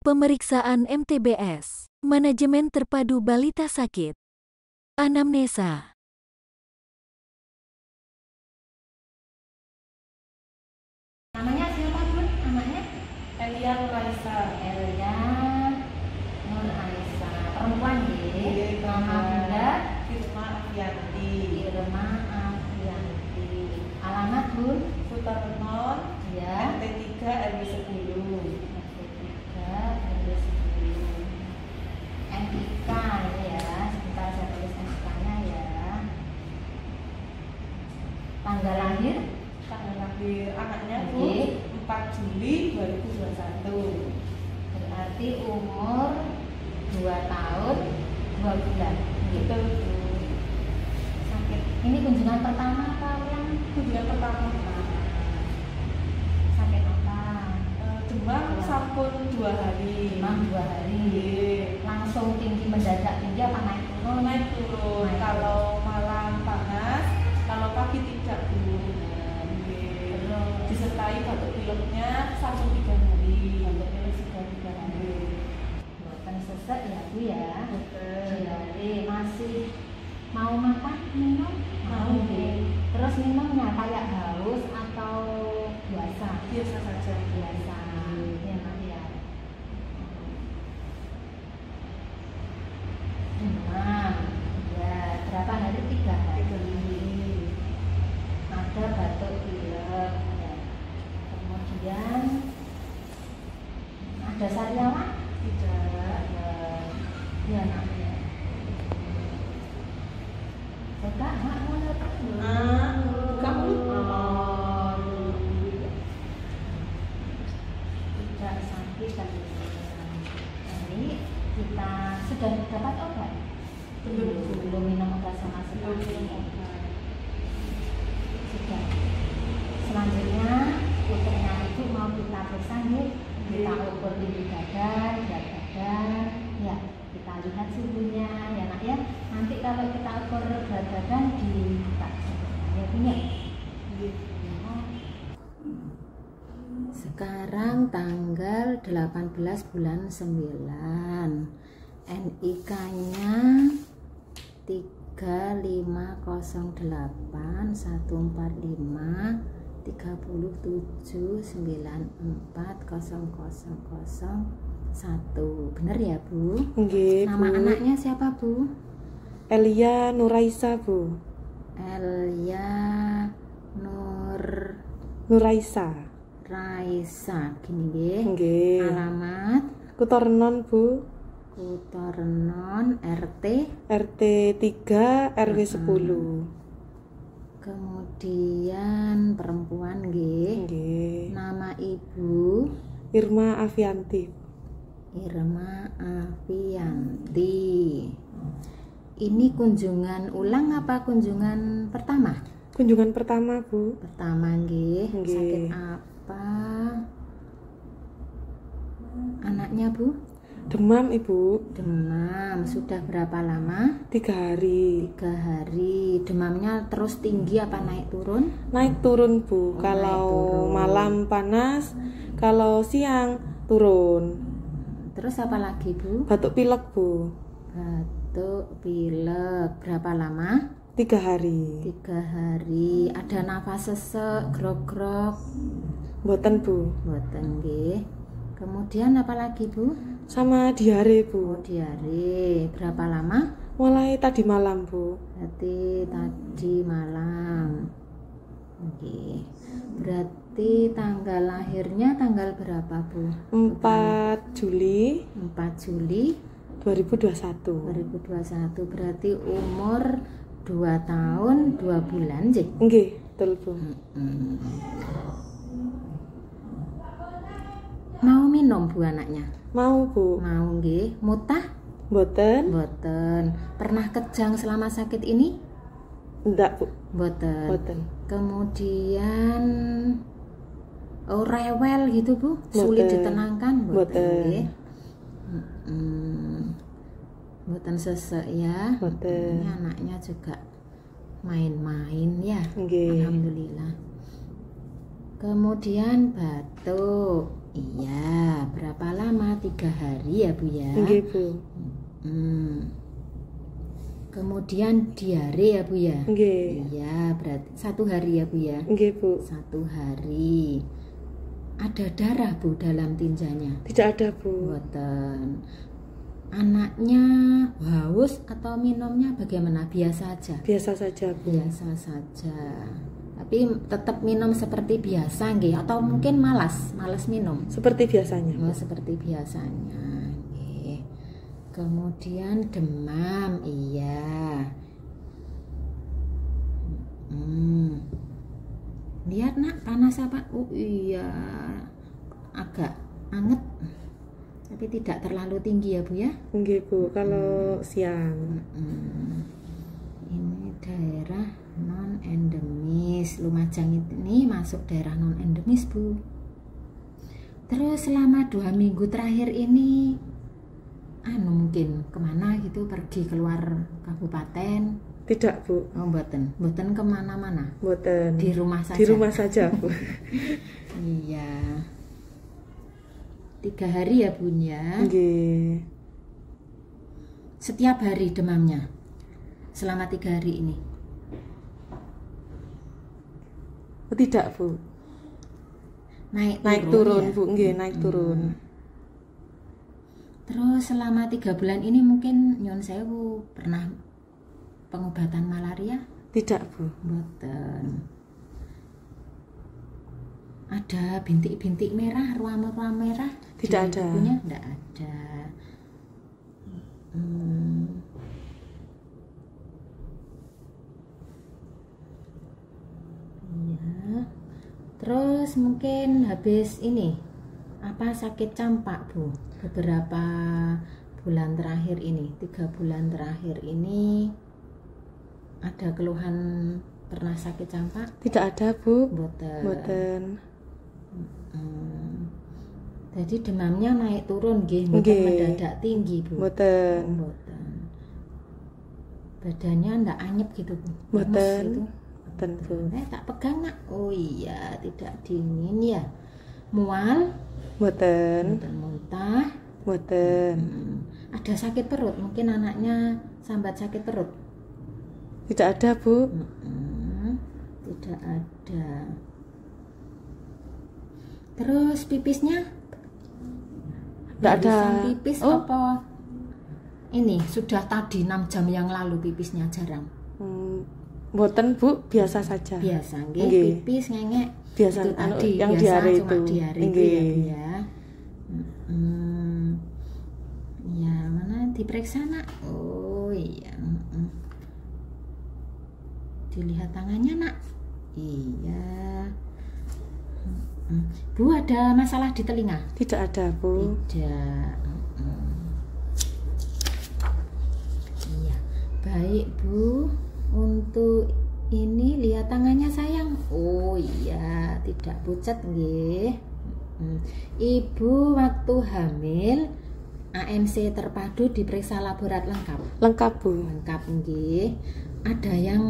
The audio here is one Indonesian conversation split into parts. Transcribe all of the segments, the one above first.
Pemeriksaan MTBS, Manajemen Terpadu Balita Sakit. Anamnesa. Namanya siapa Bun? Anaknya? Elia Nuraisa. Elia Nuraisa. Perempuan ya? Nama Bunda? Irma Afianti. Irma Afianti. Alamat Bun? Sutarnon. Ya. RT 3 RW 10. RT 3 RW 10. NIK ini ya. Sebentar saya tulis NIK-nya ya. Tanggal lahir? Tanggal lahir anaknya Bu Oke. 4 Juli 2021. Berarti umur 2 tahun 2 bulan. Gitu Bu. Sakit. Ini kunjungan pertama apa ulang? Kunjungan pertama. Sakit apa? Demam sampun 2 hari. Demam 2 hari. Langsung tinggi mendadak tinggi apa naik turun? Naik turun. Naik Kalau malam panas, kalau pagi tidak Bu. Terus Disertai batuk pileknya sampai 3 hari. batuk pilek sudah 3 hari. Buatan sesek ya Bu ya. Diare masih mau makan minum? Mau, Bu. Terus minumnya kayak haus atau biasa? Biasa saja. Biasa. Ya nanti ya. Demam. Ya, berapa hari? 3 hari. Ada batuk pilek. Ya. Kemudian ada sariawan? Tidak. Ya, nanti ya. Coba, Mak, mau lihat dulu. Kamu Tidak sakit tapi ini kita sudah dapat obat? Belum minum obat sama sekali. Sudah. Selanjutnya puternya itu mau kita periksa nih, kita ukur tinggi badan, berat badan, ya kita lihat suhunya ya Nak ya. Nanti kalau kita ukur berat badan dibuka ya punya. Sekarang tanggal 18 bulan 9. NIK-nya 3508 145 37 94 0001. Bener ya Bu? Nggih, Nama Bu. anaknya siapa Bu? Elia Nuraisa, Bu. Elia Nuraisa. Raisa gini nggih. Nggih. Alamat Kutornon, Bu. Kutornon RT RT 3 RW 10. kemudian perempuan nggih. Nggih. Nama Ibu Irma Afianti. Irma Afianti. Ini kunjungan ulang apa kunjungan pertama? Kunjungan pertama, Bu. Pertama nggih. Nggih. Sakit apa? Anaknya Bu? Demam, Ibu. Demam. Sudah berapa lama? 3 hari. 3 hari. Demamnya terus tinggi apa naik turun? Naik turun, Bu. Oh, Kalau naik turun. malam panas, kalau siang turun. Terus apa lagi Bu? Batuk pilek, Bu. Batuk pilek. Berapa lama? 3 hari. 3 hari. Ada nafas sesek, grog-grog? Mboten, Bu. Mboten nggih. Kemudian apa lagi Bu? Sama diare, Oh, Bu. diare. Berapa lama? Mulai tadi malam, Bu. Berarti tadi malam. Oke. Berarti tanggal lahirnya tanggal berapa Bu? 4 Juli 4 Juli 2021. 2021. Berarti umur 2 tahun 2 bulan Jik. Nggih, betul, Bu. Mau minum Bu anaknya? Mau, Bu. Mau nggih. Mutah? Mboten? Mboten. Pernah kejang selama sakit ini? Ndak, Bu. Mboten. Mboten. Kemudian rewel gitu Bu? Sulit Mboten. ditenangkan? Mboten. nggih. Mboten sesek ya. Mboten. Ini anaknya juga main-main ya. Nggih. Alhamdulillah. Kemudian batuk. Iya, berapa lama? 3 hari ya Bu ya? Nggih, Bu. Kemudian diare ya Bu ya? Nggih. Iya, berarti 1 hari ya Bu ya? Nggih, Bu. 1 hari. Ada darah Bu dalam tinjanya? Tidak ada, Bu. Mboten. Anaknya haus atau minumnya bagaimana? Biasa aja? Biasa saja, Bu. Biasa saja. Tapi tetap minum seperti biasa nggih atau mungkin malas minum? Seperti biasanya. Oh, seperti biasanya. Nggih. Kemudian demam, iya. Lihat nak, panas apa? Oh iya, agak anget, tapi tidak terlalu tinggi ya Bu ya? Nggih, Bu. Kalau siang. Ini daerah non endemis. Lumajang ini masuk daerah non endemis Bu. Terus selama 2 minggu terakhir ini mungkin kemana gitu, pergi keluar kabupaten? Tidak, Bu. Oh mboten kemana-mana, Mboten. di rumah saja. Di rumah saja, Bu. Iya, 3 hari ya Bunya. Nggih. Setiap hari demamnya selama 3 hari ini? Tidak, Bu. Naik turun, ya? Bu. Nggih, naik turun. Terus selama 3 bulan ini mungkin nyon sewu pernah pengobatan malaria? Tidak, Bu. Mboten. Ada bintik-bintik merah, ruam-ruam merah? Tidak di ada. tubuhnya? Tidak ada. Iya. Terus mungkin habis ini sakit campak Bu? Beberapa bulan terakhir ini, 3 bulan terakhir ini ada keluhan pernah sakit campak? Tidak ada, Bu. Mboten. Jadi demamnya naik turun nggih, mboten mendadak tinggi Bu? Mboten. Mboten. Badannya ndak anyep gitu Bu? Mboten. Gitu? Mboten, Bu. Tak pegang nak. Oh iya, tidak dingin ya. Mual? Mboten. Muntah? Mboten. Ada sakit perut? Mungkin anaknya sambat sakit perut? Tidak ada, Bu. Tidak ada. Terus pipisnya? Tidak ada. Pipis apa? Ini sudah tadi 6 jam yang lalu pipisnya jarang? Mboten, Bu. Biasa saja. Biasa nggih. Pipis ngengek biasa itu tadi yang biasa diare cuma itu. diare itu ya Bu ya. Ya mana diperiksa nak? Oh iya. Dilihat tangannya nak? Iya. Bu ada masalah di telinga? Tidak ada, Bu. Tidak. Iya. Baik Bu. Untuk ini lihat tangannya sayang. Oh iya, tidak pucat nggih. Ibu waktu hamil AMC terpadu diperiksa laborat lengkap? Lengkap, Bu. Lengkap nggih. Ada yang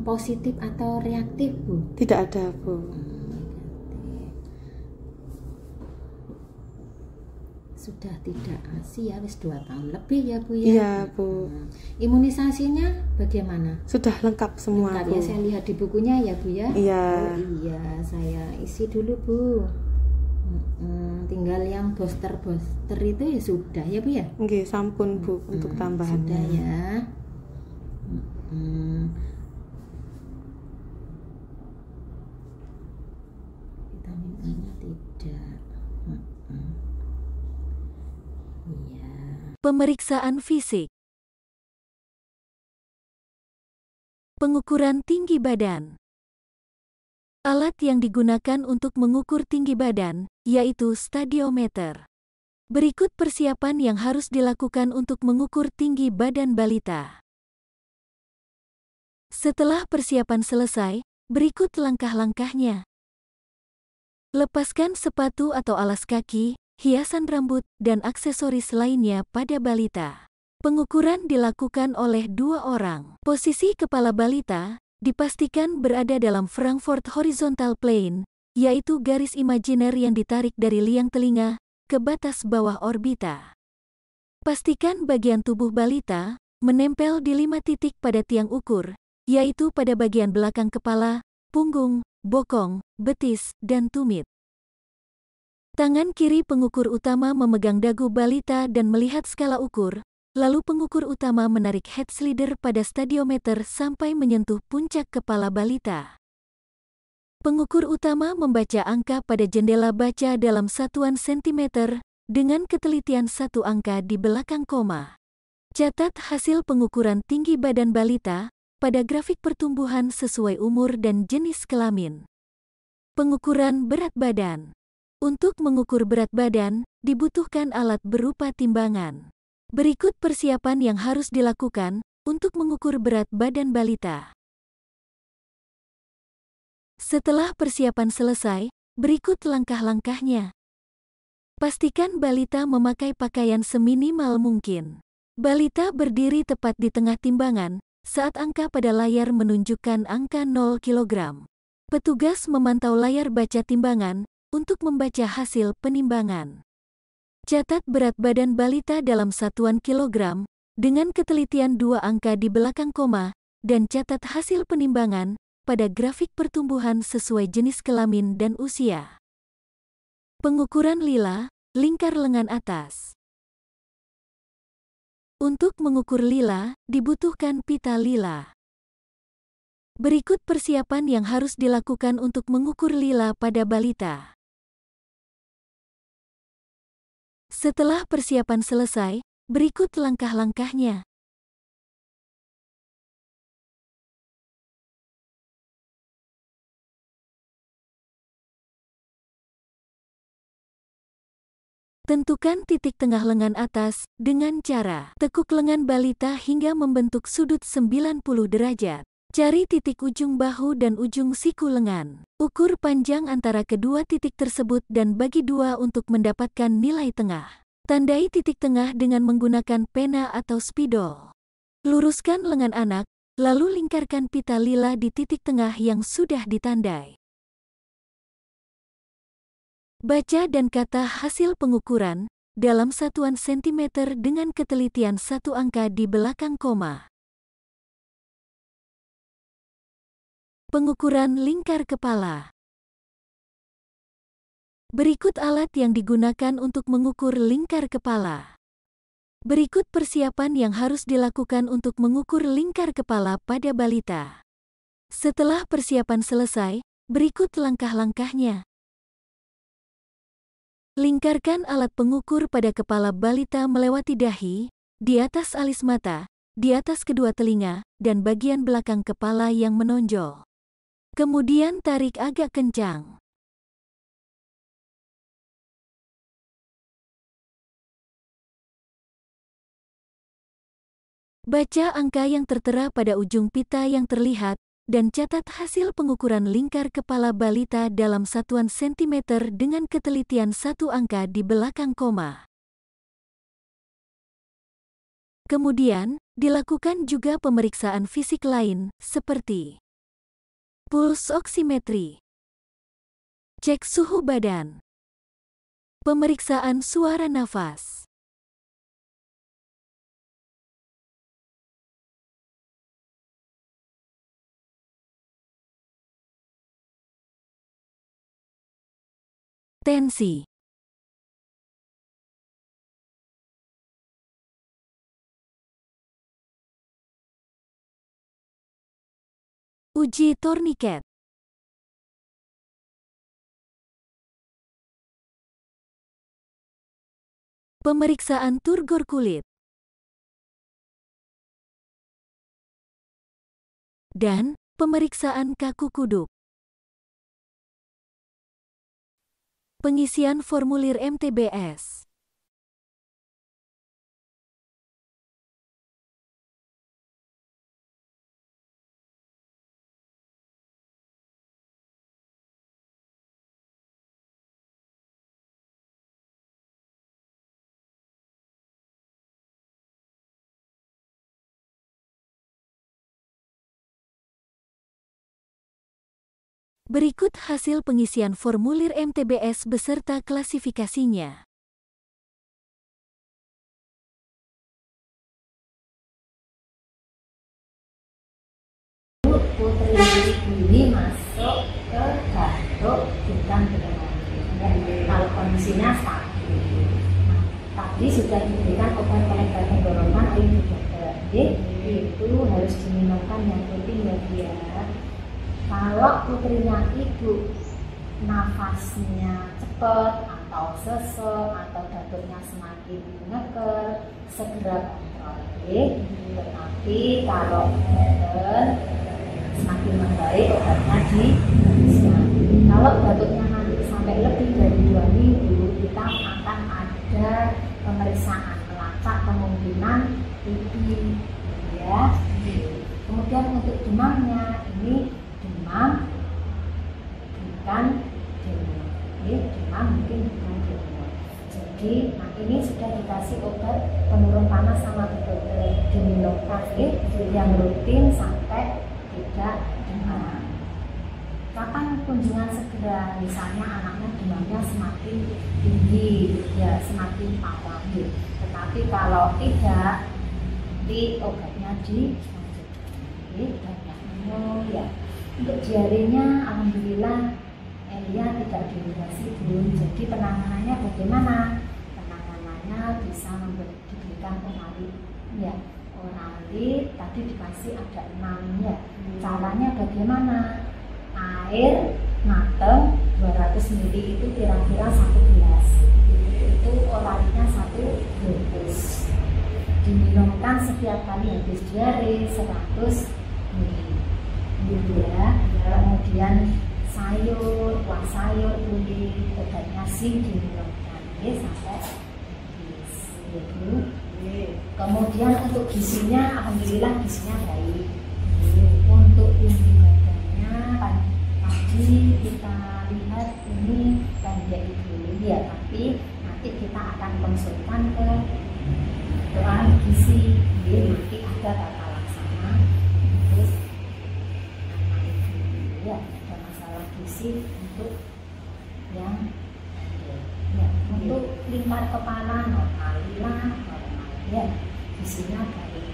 positif atau reaktif Bu? Tidak ada, Bu. Sudah tidak ASI ya, wis 2 tahun lebih ya Bu ya? Iya, Bu. Imunisasinya bagaimana? Sudah lengkap semua, Lengkap Bu. ya, saya lihat di bukunya ya Bu ya? Iya. Oh iya, saya isi dulu Bu. Tinggal yang booster itu ya sudah ya Bu ya? Nggih, sampun, Bu, untuk tambahannya. Sudah ya. Vitamin A-nya tidak. Iya. Pemeriksaan fisik. Pengukuran tinggi badan. Alat yang digunakan untuk mengukur tinggi badan, yaitu stadiometer. Berikut persiapan yang harus dilakukan untuk mengukur tinggi badan balita. Setelah persiapan selesai, berikut langkah-langkahnya. Lepaskan sepatu atau alas kaki, hiasan rambut, dan aksesoris lainnya pada balita. Pengukuran dilakukan oleh 2 orang. Posisi kepala balita dipastikan berada dalam Frankfurt horizontal plane, yaitu garis imajiner yang ditarik dari liang telinga ke batas bawah orbita. Pastikan bagian tubuh balita menempel di 5 titik pada tiang ukur, yaitu pada bagian belakang kepala, punggung, bokong, betis, dan tumit. Tangan kiri pengukur utama memegang dagu balita dan melihat skala ukur, lalu pengukur utama menarik head slider pada stadiometer sampai menyentuh puncak kepala balita. Pengukur utama membaca angka pada jendela baca dalam satuan sentimeter, dengan ketelitian 1 angka di belakang koma. Catat hasil pengukuran tinggi badan balita pada grafik pertumbuhan sesuai umur dan jenis kelamin. Pengukuran berat badan. Untuk mengukur berat badan, dibutuhkan alat berupa timbangan. Berikut persiapan yang harus dilakukan untuk mengukur berat badan balita. Setelah persiapan selesai, berikut langkah-langkahnya. Pastikan balita memakai pakaian seminimal mungkin. Balita berdiri tepat di tengah timbangan, saat angka pada layar menunjukkan angka 0 kg. Petugas memantau layar baca timbangan untuk membaca hasil penimbangan. Catat berat badan balita dalam satuan kilogram, dengan ketelitian 2 angka di belakang koma, dan catat hasil penimbangan pada grafik pertumbuhan sesuai jenis kelamin dan usia. Pengukuran lila, lingkar lengan atas. Untuk mengukur lila, dibutuhkan pita lila. Berikut persiapan yang harus dilakukan untuk mengukur lila pada balita. Setelah persiapan selesai, berikut langkah-langkahnya. Tentukan titik tengah lengan atas dengan cara tekuk lengan balita hingga membentuk sudut 90 derajat. Cari titik ujung bahu dan ujung siku lengan. Ukur panjang antara kedua titik tersebut dan bagi 2 untuk mendapatkan nilai tengah. Tandai titik tengah dengan menggunakan pena atau spidol. Luruskan lengan anak, lalu lingkarkan pita lila di titik tengah yang sudah ditandai. Baca dan kata hasil pengukuran dalam satuan sentimeter dengan ketelitian 1 angka di belakang koma. Pengukuran lingkar kepala. Berikut alat yang digunakan untuk mengukur lingkar kepala. Berikut persiapan yang harus dilakukan untuk mengukur lingkar kepala pada balita. Setelah persiapan selesai, berikut langkah-langkahnya. Lingkarkan alat pengukur pada kepala balita melewati dahi, di atas alis mata, di atas kedua telinga, dan bagian belakang kepala yang menonjol. Kemudian tarik agak kencang. Baca angka yang tertera pada ujung pita yang terlihat, dan catat hasil pengukuran lingkar kepala balita dalam satuan sentimeter dengan ketelitian 1 angka di belakang koma. Kemudian, dilakukan juga pemeriksaan fisik lain, seperti puls oksimetri, cek suhu badan, pemeriksaan suara nafas. Tensi. Uji torniket. Pemeriksaan turgor kulit. Dan pemeriksaan kaku kuduk. Pengisian formulir MTBS. Berikut hasil pengisian formulir MTBS beserta klasifikasinya. Putri ini masuk ke batuk bukan pneumonia. Kalau kondisinya stabil. Nah, tadi sudah diberikan obat pelembab tenggorokan oleh dokter. Itu harus diminumkan yang rutin ya dia. Kalau putrinya itu nafasnya cepat atau sesek atau batuknya semakin ngeker, segera kontrol. Tetapi kalau semakin membaik obatnya diteruskan. Kalau batuknya nanti sampai lebih dari 2 minggu, kita akan ada pemeriksaan melacak kemungkinan TB ya. Kemudian untuk demamnya ini demam bukan demam, demam mungkin bukan demam. Jadi nah ini sudah dikasih obat penurun panas sama dokter Dimilokas yang rutin sampai tidak demam. Kapan kunjungan segera? Misalnya anaknya demamnya semakin tinggi, ya semakin parah. Tetapi kalau tidak, di obatnya dilanjutkan. Ya. Untuk diarenya, alhamdulillah Elia tidak dehidrasi belum. Jadi penanganannya bagaimana? Penanganannya bisa diberikan oralit. Ya. Oralit tadi dikasih ada 6 ya. Caranya bagaimana? Air mateng 200 ml itu kira-kira 1 gelas. Itu oralitnya 1 bungkus. Diminumkan setiap kali habis diare 100 ml. Ya. Kemudian sayur, kuah sayur, kulit, obatnya zinc diminumkan sampai habis. Kemudian untuk gizinya, alhamdulillah gizinya baik. Untuk tinggi badannya, tadi kita lihat ini pendek itu ya, tapi nanti kita akan konsultan ke dokter gizi. Nanti ada tata laksana. Terus ya ada masalah gizi untuk yang ya, untuk lingkar kepala normal ya, gizinya baik.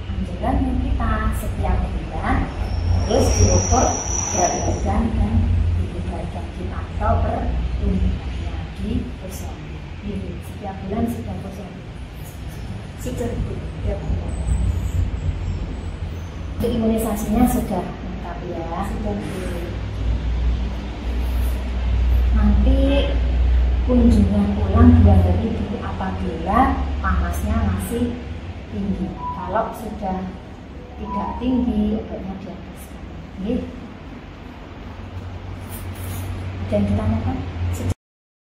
Anjuran kita setiap bulan terus diukur berat badan dan tinggi badan atau pertumbuhannya di posyandu. Setiap bulan sudah posyandu. Sudah setiap bulan. Untuk imunisasinya sudah lengkap ya. Nanti kunjungan ulang 2 hari dulu apabila panasnya masih tinggi. Kalau sudah tidak tinggi, obatnya dihabiskan. Ada yang ditanyakan?